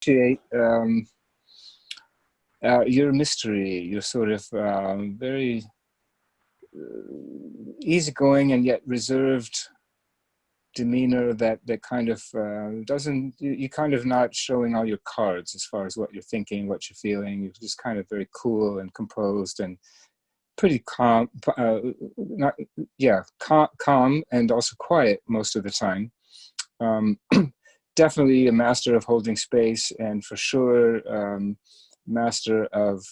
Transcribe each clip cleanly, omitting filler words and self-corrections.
appreciate your mystery, your sort of very easygoing and yet reserved demeanor that kind of doesn't, you kind of not showing all your cards as far as what you're thinking, what you're feeling. You're just kind of very cool and composed and pretty calm, calm and also quiet most of the time. Definitely a master of holding space, and for sure master of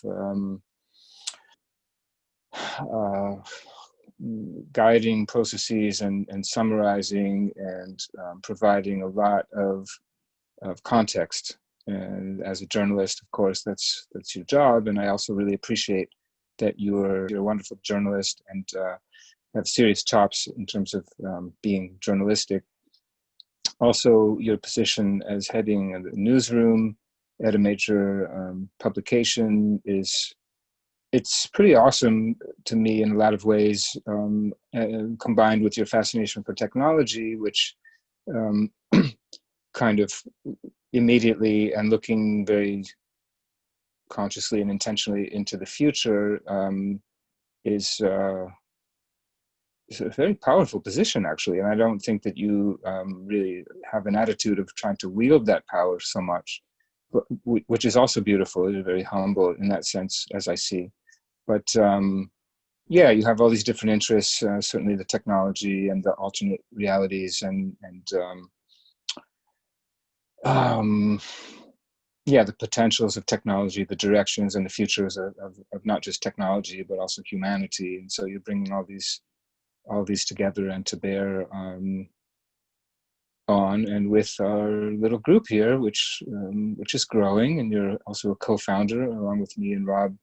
guiding processes and summarizing and providing a lot of context. And as a journalist, of course, that's your job. And I also really appreciate that you're a wonderful journalist and have serious chops in terms of being journalistic. Also, your position as heading a newsroom at a major publication it's pretty awesome to me in a lot of ways, combined with your fascination for technology, which kind of immediately and looking very consciously and intentionally into the future is a very powerful position, actually. And I don't think that you really have an attitude of trying to wield that power so much, but, which is also beautiful. You're very humble in that sense, as I see. But yeah, you have all these different interests, certainly the technology and the alternate realities and yeah, the potentials of technology, the directions and the futures of not just technology, but also humanity. And so you're bringing all these together and to bear on and with our little group here, which is growing. And you're also a co-founder along with me and Rob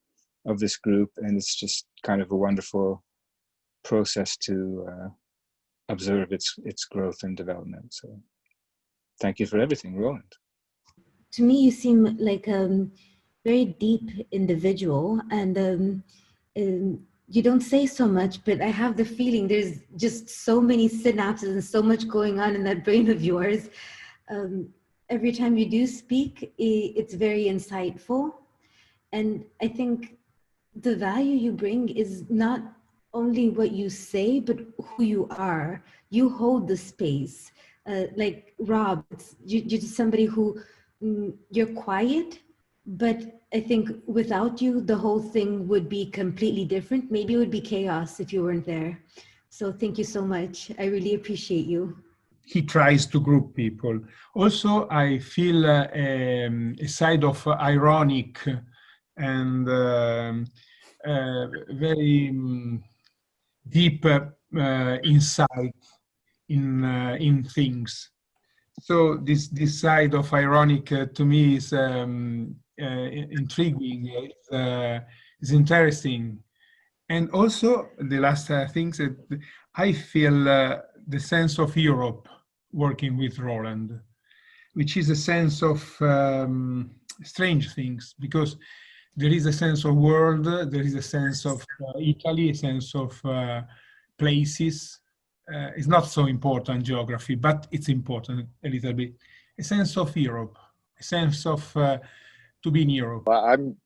of this group. And it's just kind of a wonderful process to observe its growth and development. So thank you for everything, Roland. To me, you seem like a very deep individual, and you don't say so much, but I have the feeling there's just so many synapses and so much going on in that brain of yours. Every time you do speak, it's very insightful. And I think the value you bring is not only what you say, but who you are. You hold the space. Like Rob, you're just somebody who, you're quiet, but I think without you, the whole thing would be completely different. Maybe it would be chaos if you weren't there. So thank you so much. I really appreciate you. He tries to group people. Also, I feel a side of ironic and very deep insight in things. So this side of ironic to me is intriguing, is interesting. And also the last things that I feel the sense of Europe working with Roland, which is a sense of strange things, because there is a sense of world, there is a sense of Italy, a sense of places. It's not so important geography, but it's important a little bit. A sense of Europe, a sense of to be in Europe. I'm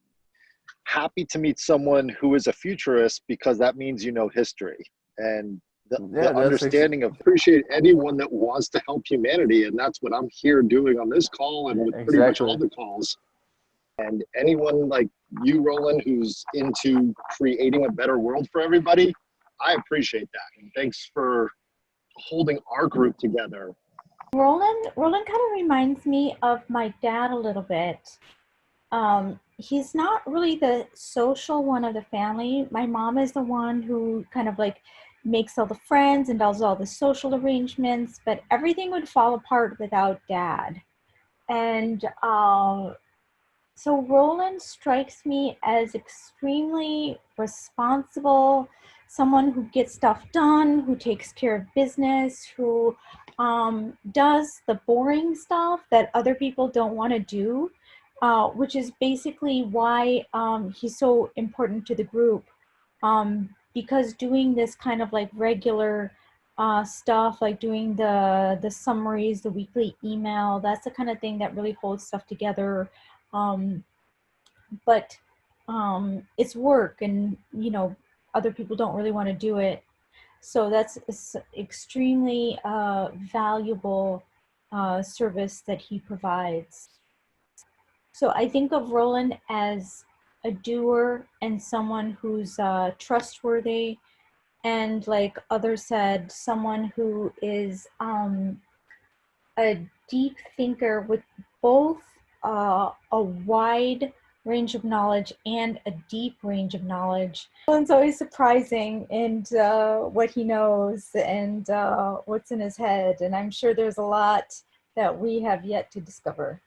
happy to meet someone who is a futurist, because that means you know history and the understanding of appreciate anyone that wants to help humanity. And that's what I'm here doing on this call and with pretty much all the calls. And anyone like you, Roland, who's into creating a better world for everybody, I appreciate that. And thanks for holding our group together. Roland kind of reminds me of my dad a little bit. He's not really the social one of the family. My mom is the one who kind of like makes all the friends and does all the social arrangements, but everything would fall apart without Dad. And so Roland strikes me as extremely responsible, someone who gets stuff done, who takes care of business, who does the boring stuff that other people don't want to do, which is basically why he's so important to the group. Because doing this kind of like regular stuff, like doing the summaries, the weekly email. That's the kind of thing that really holds stuff together. But it's work, and you know, other people don't really want to do it. So that's extremely valuable service that he provides. So I think of Roland as a doer and someone who's trustworthy, and like others said, someone who is a deep thinker with both a wide range of knowledge and a deep range of knowledge. Roland's always surprising in what he knows and what's in his head, and I'm sure there's a lot that we have yet to discover.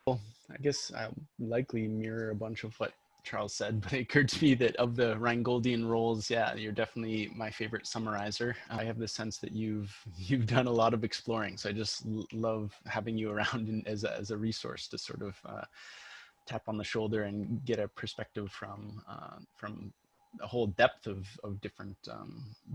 Well, I guess I'll likely mirror a bunch of what Charles said, but it occurred to me that of the Rheingoldian roles, yeah, you're definitely my favorite summarizer. I have the sense that you've done a lot of exploring, so I just love having you around as a resource to sort of tap on the shoulder and get a perspective from a whole depth of different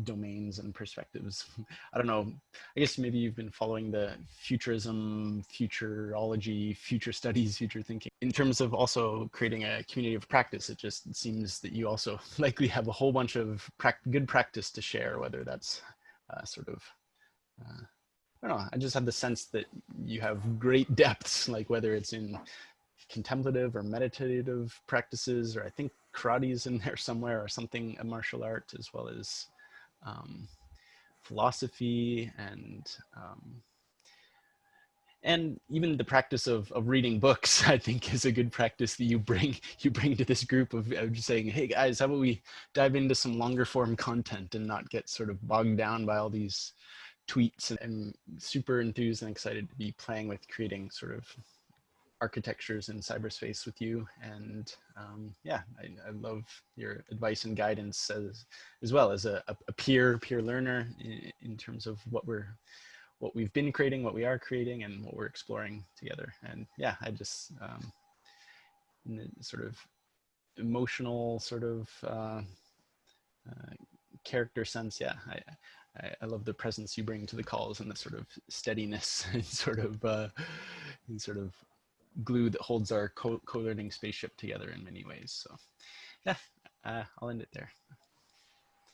domains and perspectives. I don't know, I guess maybe you've been following the futurism, futurology, future studies, future thinking. In terms of also creating a community of practice, it just seems that you also likely have a whole bunch of good practice to share, whether that's sort of, I don't know, I just have the sense that you have great depths, like whether it's in contemplative or meditative practices, or I think karate is in there somewhere, or something, a martial art, as well as philosophy and even the practice of reading books. I think is a good practice that you bring to this group of just saying, hey guys, how about we dive into some longer form content and not get sort of bogged down by all these tweets. And I'm super enthused and excited to be playing with creating sort of architectures in cyberspace with you, and yeah, I love your advice and guidance as well as a peer learner in terms of what we've been creating, what we are creating, and what we're exploring together. And yeah, I just in the sort of emotional sort of character sense, yeah, I love the presence you bring to the calls and the sort of steadiness and sort of glue that holds our co-learning spaceship together in many ways. So yeah, I'll end it there.